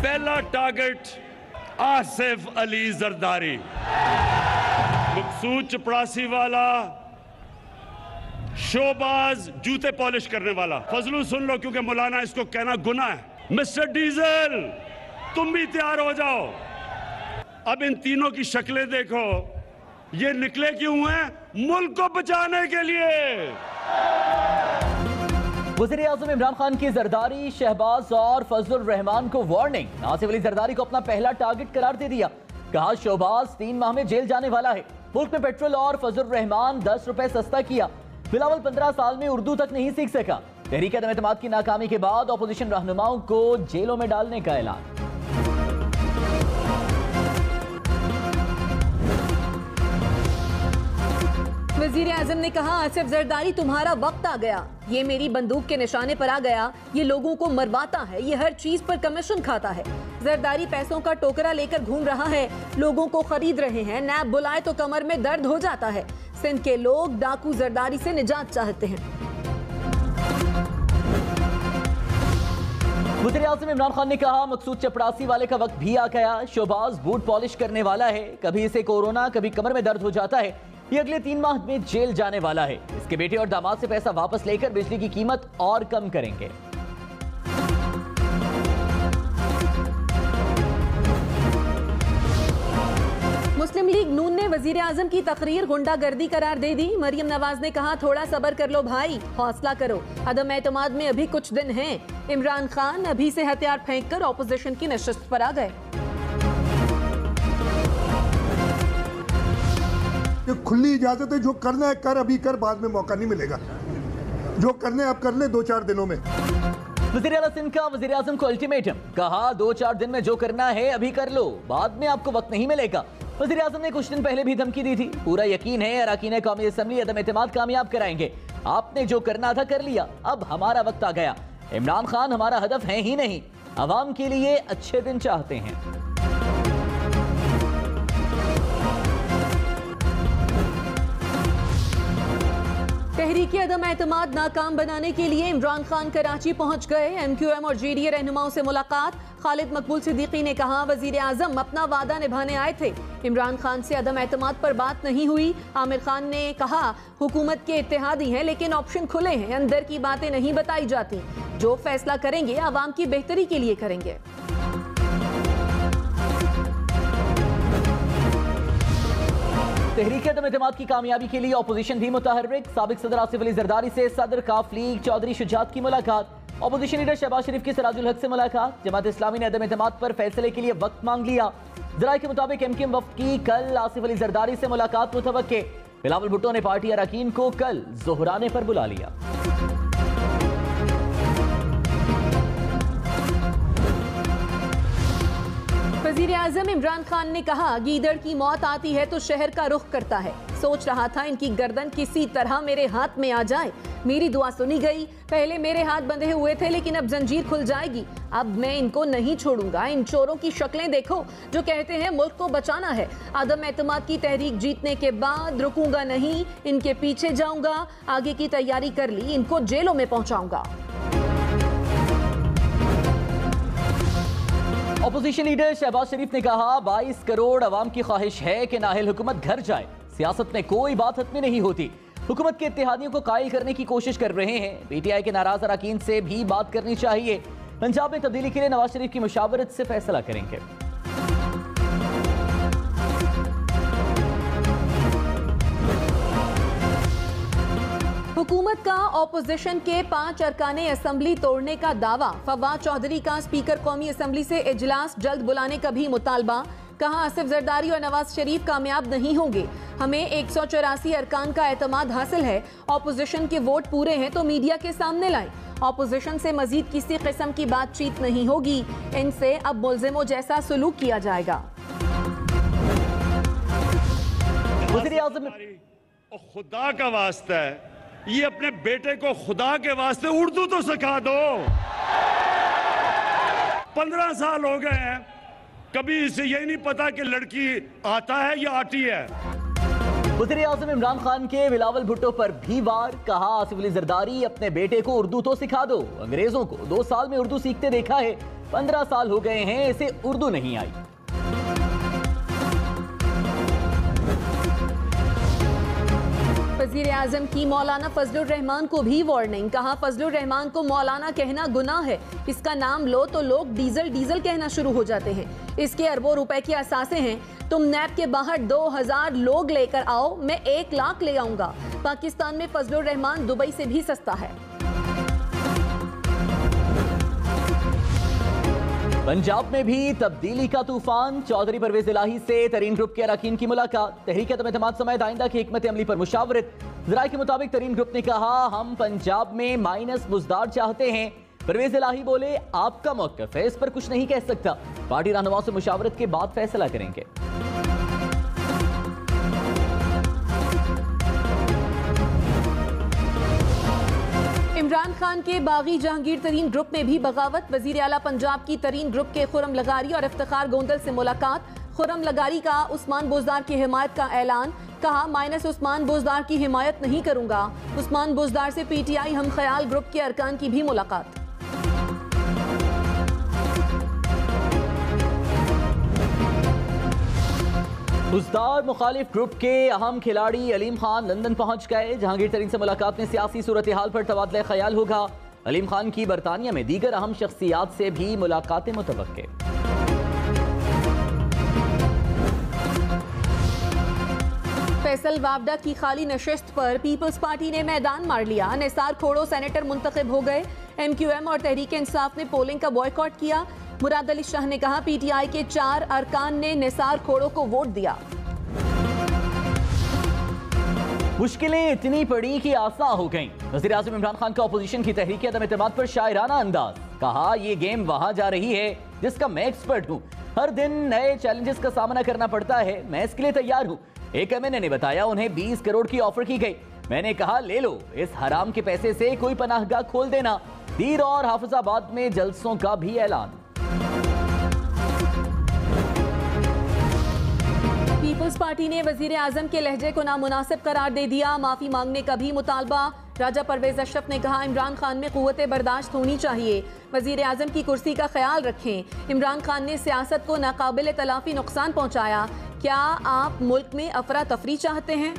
पहला टारगेट आसिफ अली जरदारी, मकसूद चपड़ासी वाला, शोबाज जूते पॉलिश करने वाला। फजलू सुन लो क्योंकि मौलाना इसको कहना गुनाह है। मिस्टर डीजल तुम भी तैयार हो जाओ। अब इन तीनों की शक्लें देखो, ये निकले क्यों हैं? मुल्क को बचाने के लिए। वज़ीर-ए-आज़म इमरान खान की जरदारी, शहबाज और फजलुर रहमान को वार्निंग। आसिफ अली जरदारी को अपना पहला टारगेट करार दे दिया। कहा शहबाज 3 माह में जेल जाने वाला है। मुल्क में पेट्रोल और फजलुर रहमान 10 रुपए सस्ता किया। बिलावल 15 साल में उर्दू तक नहीं सीख सका। तहरीक अदम एतमाद की नाकामी के बाद अपोजिशन रहनुमाओं को जेलों में डालने का ऐलान। वज़ीर आज़म ने कहा आसिफ जरदारी तुम्हारा वक्त आ गया। ये मेरी बंदूक के निशाने पर आ गया। ये लोगों को मरवाता है। ये हर चीज पर कमीशन खाता है। जरदारी पैसों का टोकरा लेकर घूम रहा है। लोगों को खरीद रहे हैं। नैब बुलाए तो कमर में दर्द हो जाता है। सिंध के लोग डाकू जरदारी से निजात चाहते हैं। वज़ीर आज़म इमरान खान ने कहा मकसूद चपड़ासी वाले का वक्त भी आ गया। शोबाज बूट पॉलिश करने वाला है। कभी इसे कोरोना, कभी कमर में दर्द हो जाता है। ये अगले 3 माह में जेल जाने वाला है। इसके बेटे और दामाद से पैसा वापस लेकर बिजली की कीमत और कम करेंगे। मुस्लिम लीग नून ने वजीर आजम की तकरीर गुंडागर्दी करार दे दी। मरियम नवाज ने कहा थोड़ा सब्र कर लो भाई, हौसला करो। अदम एतमाद में अभी कुछ दिन हैं। इमरान खान अभी से हथियार फेंककर ऑपोजिशन की नशिस्त पर आ गए। ये खुली इजाजत है, जो करना है कर, अभी कर, बाद में मौका नहीं मिलेगा। जो करने अब कर ले 2-4 दिनों में। वज़ीर आला सिंध का वज़ीर आज़म को अल्टीमेटम। कहा 2-4 दिन में जो करना है अभी कर लो, बाद में आपको वक्त नहीं मिलेगा। वज़ीर आज़म ने कुछ दिन पहले भी धमकी दी थी। पूरा यकीन है अरकान कौमी असम्बली अदम एतमाद कामयाब कराएंगे। आपने जो करना था कर लिया, अब हमारा वक्त आ गया। इमरान खान हमारा हदफ है ही नहीं, अवाम के लिए अच्छे दिन चाहते हैं। तहरीकी अदम एतमाद नाकाम बनाने के लिए इमरान खान कराची पहुंच गए। MQM और JDA रहनुमाओं से मुलाकात। खालिद मकबूल सिद्दीकी ने कहा वजीर आजम अपना वादा निभाने आए थे। इमरान खान से अदम एतमाद पर बात नहीं हुई। आमिर खान ने कहा हुकूमत के इत्तेहादी हैं लेकिन ऑप्शन खुले हैं, अंदर की बातें नहीं बताई जाती। जो फैसला करेंगे आवाम की बेहतरी के लिए करेंगे। तहरीक अदम एतमाद की कामयाबी के लिए अपोजिशन भी मुतहर्रिक। साबिक सदर आसिफ अली जरदारी से सदर काफ लीग चौधरी शुजात की मुलाकात। अपोजिशन लीडर शहबाज शरीफ की सिराजुल हक से मुलाकात। जमात इस्लामी ने अदम एतमाद पर फैसले के लिए वक्त मांग लिया। जराये के मुताबिक MQM वफ्द की कल आसिफ अली जरदारी से मुलाकात मुतवक्के। बिलावल भुट्टो ने पार्टी अरकान को कल ज़ोहराने पर बुला लिया। वज़ीर आज़म इमरान खान ने कहा गीदड़ की मौत आती है तो शहर का रुख करता है। सोच रहा था इनकी गर्दन किसी तरह मेरे हाथ में आ जाए। मेरी दुआ सुनी गई। पहले मेरे हाथ बंधे हुए थे लेकिन अब जंजीर खुल जाएगी। अब मैं इनको नहीं छोड़ूंगा। इन चोरों की शक्लें देखो जो कहते हैं मुल्क को बचाना है। अदम एतमाद की तहरीक जीतने के बाद रुकूंगा नहीं, इनके पीछे जाऊंगा। आगे की तैयारी कर ली, इनको जेलों में पहुंचाऊंगा। अपोजिशन लीडर शहबाज शरीफ ने कहा 22 करोड़ अवाम की ख्वाहिश है कि नाहिल हुकूमत घर जाए। सियासत में कोई बात हतमी नहीं होती। हुकूमत के इत्तेहादियों को कायल करने की कोशिश कर रहे हैं। PTI के नाराज अरकान से भी बात करनी चाहिए। पंजाब में तब्दीली के लिए नवाज शरीफ की मुशावरत से फैसला करेंगे। हुकूमत का ऑपोजिशन के 5 अरकाने असम्बली तोड़ने का दावा। फवाद चौधरी का स्पीकर कौमी असम्बली से इजलास जल्द बुलाने का भी मुतालबा। कहा आसिफ जरदारी और नवाज शरीफ कामयाब नहीं होंगे। हमें 184 अरकान का एतमाद हासिल है। ऑपोजिशन के वोट पूरे हैं तो मीडिया के सामने लाएं। ऑपोजिशन से मजीद किसी किस्म की बातचीत नहीं होगी। इनसे अब मुल्जिमों जैसा सलूक किया जाएगा। वज़ीर-ए-आज़म खुदा का वास्ता है, ये अपने बेटे को खुदा के वास्ते उर्दू तो सिखा दो। 15 साल हो गए हैं, कभी इसे यही नहीं पता कि लड़की आता है या आती है। वज़ीर आज़म इमरान खान के बिलावल भुट्टो पर भी वार, कहा आसिफ अली जरदारी अपने बेटे को उर्दू तो सिखा दो। अंग्रेजों को 2 साल में उर्दू सीखते देखा है, 15 साल हो गए हैं इसे उर्दू नहीं आई। वज़ीर आज़म की मौलाना फजलुर रहमान को भी वार्निंग, कहा फजलुर रहमान को मौलाना कहना गुनाह है, इसका नाम लो तो लोग डीजल डीजल कहना शुरू हो जाते हैं, इसके अरबों रुपए की असासे हैं, तुम नैब के बाहर 2000 लोग लेकर आओ, मैं 1 लाख ले आऊंगा। पाकिस्तान में फजलुर रहमान दुबई से भी सस्ता है। पंजाब में भी तब्दीली का तूफान, चौधरी परवेज इलाही से तरीन ग्रुप के अरकान की मुलाकात, तहरीक एतमाद समेत आइंदा की हिकमत अमली पर मुशावरत। ज़राए के मुताबिक तरीन ग्रुप ने कहा हम पंजाब में माइनस बुजदार चाहते हैं। परवेज इलाही बोले आपका मौक़िफ़ है, इस पर कुछ नहीं कह सकता, पार्टी रहनुमाओं से मुशावरत के बाद फैसला करेंगे। इमरान खान के बागी जहांगीर तरीन ग्रुप में भी बगावत, वजीर आला पंजाब की तरीन ग्रुप के खुरम लगारी और इफ्तिखार गोंदल से मुलाकात। खुरम लगारी का उस्मान बुज़दार की हिमायत का ऐलान, कहा माइनस उस्मान बुज़दार की हिमायत नहीं करूंगा। उस्मान बुज़दार से पीटीआई हम ख्याल ग्रुप के अरकान की भी मुलाकात। बुज़दार मुखालिफ ग्रुप के अहम खिलाड़ी अलीम खान लंदन पहुंच गए। जहांगीर तरीन से मुलाकात में सियासी सूरत हाल पर तबादला ख्याल होगा। अलीम खान की बरतानिया में दीगर अहम शख्सियात से भी मुलाकातें मुतवक्के। फैसल वावडा की खाली नशिस्त पर पीपल्स पार्टी ने मैदान मार लिया। निसार खोड़ो सेनेटर मुंतखब हो गए। MQM और तहरीक इंसाफ ने पोलिंग का बॉयकॉट किया। मुराद अली शाह ने कहा पीटीआई के 4 अरकान ने निसार खोड़ो को वोट दिया। मुश्किलें इतनी पड़ी कि आसान हो गईं। वज़ीर आज़म इमरान खान का अपोजिशन की तहरीक अदम एतमाद पर शायराना अंदाज, कहा ये गेम वहां जा रही है जिसका मैं एक्सपर्ट हूँ, हर दिन नए चैलेंजेस का सामना करना पड़ता है, मैं इसके लिए तैयार हूँ। एक MNA ने बताया उन्हें 20 करोड़ की ऑफर की गई, मैंने कहा ले लो, इस हराम के पैसे से कोई पनाहगाह खोल देना। दीर और हाफिजाबाद में जलसों का भी ऐलान। पीपल्स पार्टी ने वजीर आजम के लहजे को नामुनासिब करार दे दिया। माफी मांगने का भी मुतालबा। राजा परवेज अशरफ ने कहा इमरान खान में क़ुव्वत बर्दाश्त होनी चाहिए, वजीर आजम की कुर्सी का ख्याल रखें। इमरान खान ने सियासत को नाकाबिल तलाफी नुकसान पहुंचाया, क्या आप मुल्क में अफरा तफरी चाहते हैं?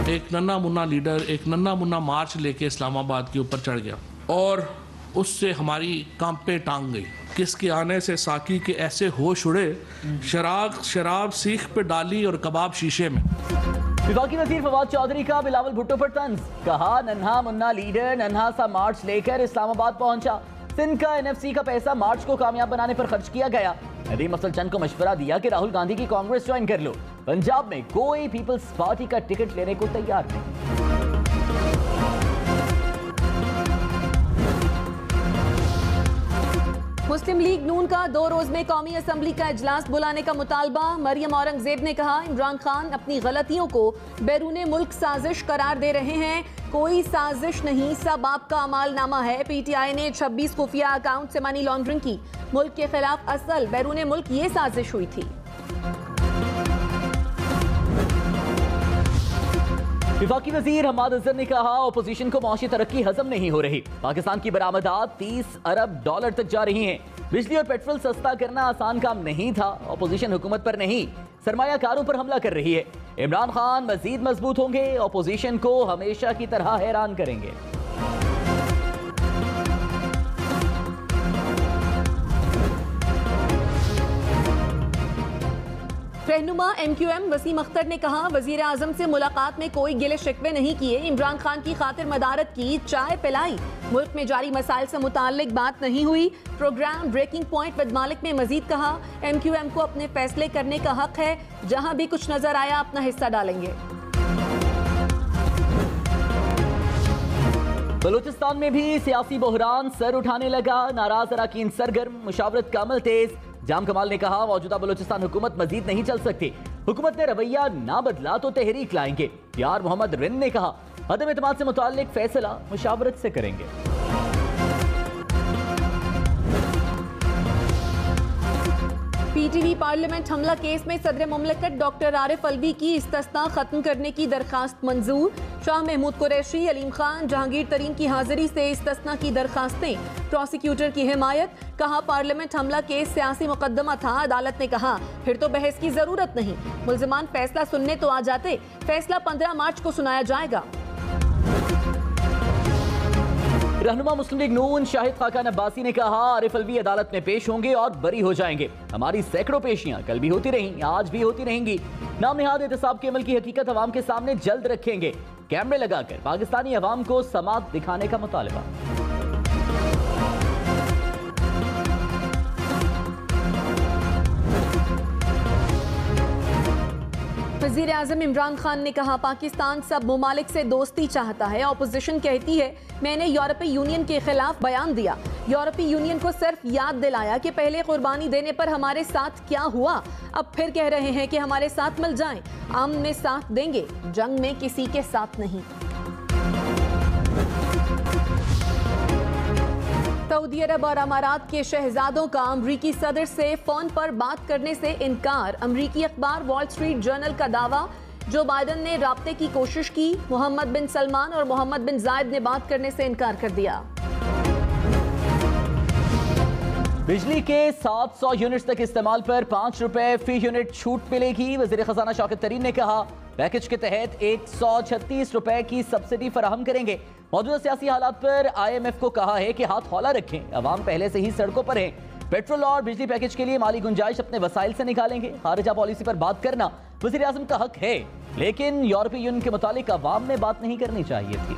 एक नन्ना मुन्ना लीडर एक नन्ना मुन्ना मार्च लेके इस्लामाबाद के ऊपर चढ़ गया और उससे हमारी कांपे टांग गई। किसके आने से साकी के ऐसे होश उड़े, शराब सीख पे डाली और कबाब शीशे में। विभागी वजीर फवाद चौधरी का बिलावल भुट्टो पर तंज, कहा नन्हा मुन्ना लीडर नन्हा सा मार्च लेकर इस्लामाबाद पहुंचा। सिंध का NFC का पैसा मार्च को कामयाब बनाने पर खर्च किया गया। नदीम अफजल चंद को मशवरा दिया कि राहुल गांधी की कांग्रेस ज्वाइन कर लो। पंजाब में कोई पीपल्स पार्टी का टिकट लेने को तैयार नहीं। मुस्लिम लीग नून का 2 रोज में कौमी असम्बली का इजलास बुलाने का मुतालबा। मरियम औरंगजेब ने कहा इमरान खान अपनी गलतियों को बैरूने मुल्क साजिश करार दे रहे हैं, कोई साजिश नहीं, सब आपका अमालनामा है। PTI ने 26 खुफिया अकाउंट से मनी लॉन्ड्रिंग की, मुल्क के खिलाफ असल बैरूने मुल्क ये साजिश हुई थी। विफाकी वजीर हमाद अजहर ने कहा अपोजिशन को मौशी तरक्की हजम नहीं हो रही। पाकिस्तान की बरामदात $30 अरब तक जा रही हैं। बिजली और पेट्रोल सस्ता करना आसान काम नहीं था। अपोजिशन हुकूमत पर नहीं सरमायाकारों पर हमला कर रही है। इमरान खान मजीद मजबूत होंगे, अपोजिशन को हमेशा की तरह हैरान करेंगे। रहनुमा MQM वसीम अख्तर ने कहा वजीर आजम से मुलाकात में कोई गिले शिकवे नहीं किए, इमरान खान की खातिर मदारत की, चाय पिलाई, मुल्क में जारी मसाइल से मुताल्लिक बात नहीं हुई। प्रोग्राम ब्रेकिंग पॉइंट विद मालिक में मजीद कहा MQM को अपने फैसले करने का हक है, जहां भी कुछ नजर आया अपना हिस्सा डालेंगे। बलूचिस्तान में भी सियासी बहरान सर उठाने लगा, नाराज अरकान सरगर्म, मुशावरत का अमल तेज। जाम कमाल ने कहा मौजूदा बलूचिस्तान हुकूमत मजीद नहीं चल सकती, हुकूमत ने रवैया ना बदला तो तहरीक लाएंगे। यार मोहम्मद रिन ने कहा अदम एतमाद से मुताल्लिक फैसला मुशावरत से करेंगे। पीटीवी पार्लियामेंट हमला केस में सदर मुमलकत डॉक्टर आरिफ अलवी की इस्तिस्ना खत्म करने की दरखास्त मंजूर। शाह महमूद कुरैशी, अलीम खान, जहांगीर तरीन की हाजिरी से इस्तिस्ना की दरखास्तें। प्रोसिक्यूटर की हिमायत। कहा पार्लियामेंट हमला केस सियासी मुकदमा था। अदालत ने कहा फिर तो बहस की जरूरत नहीं, मुल्जिमान फैसला सुनने तो आ जाते। फैसला 15 मार्च को सुनाया जाएगा। रहनुमा मुस्लिम लीग नून शाहिद खाकान अब्बासी ने कहा आरिफ अलवी अदालत में पेश होंगे और बरी हो जाएंगे। हमारी सैकड़ों पेशियां कल भी होती रहीं, आज भी होती रहेंगी। नाम निहाद एहतसाब के अमल की हकीकत अवाम के सामने जल्द रखेंगे। कैमरे लगाकर पाकिस्तानी अवाम को समात दिखाने का मुतालबा। वज़ीर आज़म इमरान खान ने कहा पाकिस्तान सब मुमालिक से दोस्ती चाहता है। ऑपोजिशन कहती है मैंने यूरोपीय यूनियन के खिलाफ बयान दिया। यूरोपीय यूनियन को सिर्फ याद दिलाया कि पहले कुर्बानी देने पर हमारे साथ क्या हुआ। अब फिर कह रहे हैं कि हमारे साथ मिल जाएं। अमन में साथ देंगे, जंग में किसी के साथ नहीं। सऊदी अरब और अमारात के शहजादों का अमरीकी सदर से फोन पर बात करने से इनकार। अमरीकी अखबार वॉल स्ट्रीट जर्नल का दावा, जो बाइडन ने राब्ते की कोशिश की। मोहम्मद बिन सलमान और मोहम्मद बिन जायद ने बात करने से इनकार कर दिया। बिजली के 700 यूनिट्स तक इस्तेमाल पर 5 रुपए फी यूनिट छूट मिलेगी। वज़ीर खजाना शौकत तरीन ने कहा पैकेज के तहत 136 रुपए की सब्सिडी फराहम करेंगे। मौजूदा सियासी हालात पर IMF को कहा है कि हाथ हौला रखें, अवाम पहले से ही सड़कों पर है। पेट्रोल और बिजली पैकेज के लिए माली गुंजाइश अपने वसाइल से निकालेंगे। खारिजा पॉलिसी पर बात करना वज़ीर आज़म का हक है, लेकिन यूरोपीय यूनियन के मुतालिक अवाम में बात नहीं करनी चाहिए थी।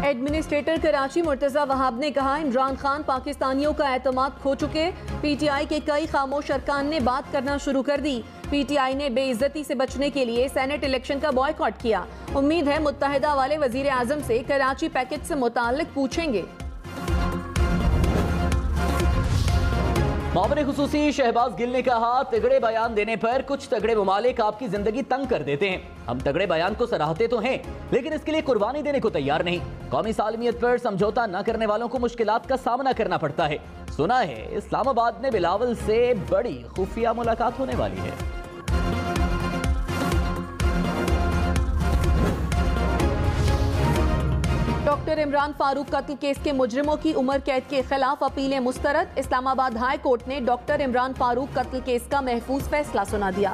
एडमिनिस्ट्रेटर कराची मुर्तजा वहाब ने कहा इमरान खान पाकिस्तानियों का एतमाद खो चुके। PTI के कई खामोश अरकान ने बात करना शुरू कर दी। PTI ने बेइज्जती से बचने के लिए सेनेट इलेक्शन का बॉयकॉट किया। उम्मीद है मुत्तहिदा वाले वजीर आजम से कराची पैकेज से मुताल्लिक पूछेंगे। मामले खुसूसी शहबाज गिल ने कहा तगड़े बयान देने पर कुछ तगड़े मुमालिक आपकी जिंदगी तंग कर देते हैं। हम तगड़े बयान को सराहते तो हैं, लेकिन इसके लिए कुर्बानी देने को तैयार नहीं। कौमी सालमियत पर समझौता न करने वालों को मुश्किलात का सामना करना पड़ता है। सुना है इस्लामाबाद में बिलावल से बड़ी खुफिया मुलाकात होने वाली है। डॉक्टर इमरान फारूक कत्ल केस के मुजरिमों की उम्र कैद के खिलाफ अपीलें मुस्तरद। इस्लामाबाद हाई कोर्ट ने डॉक्टर इमरान फारूक कत्ल केस का महफूज फैसला सुना दिया।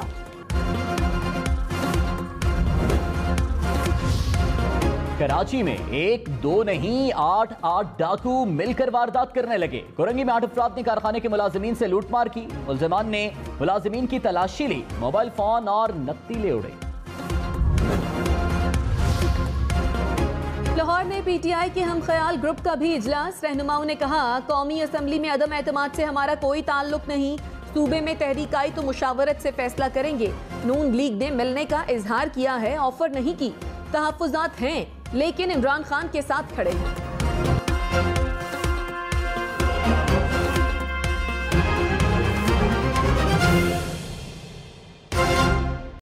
कराची में 1, 2 नहीं 8 डाकू मिलकर वारदात करने लगे। कोरंगी में 8 अफराद ने कारखाने के मुलाजिमीन से लूटमार की। मुलजिमान ने मुलाजिमीन की तलाशी ली, मोबाइल फोन और नकदी ले उड़े। लाहौर में PTI के हम ख्याल ग्रुप का भी इजलास। रहनुमाओं ने कहा कौमी असम्बली में अदम एतमाद से हमारा कोई ताल्लुक नहीं। सूबे में तहरीक आई तो मुशावरत से फैसला करेंगे। नून लीग ने मिलने का इजहार किया है, ऑफर नहीं की। तहफ्फुज़ात हैं, लेकिन इमरान खान के साथ खड़े हैं।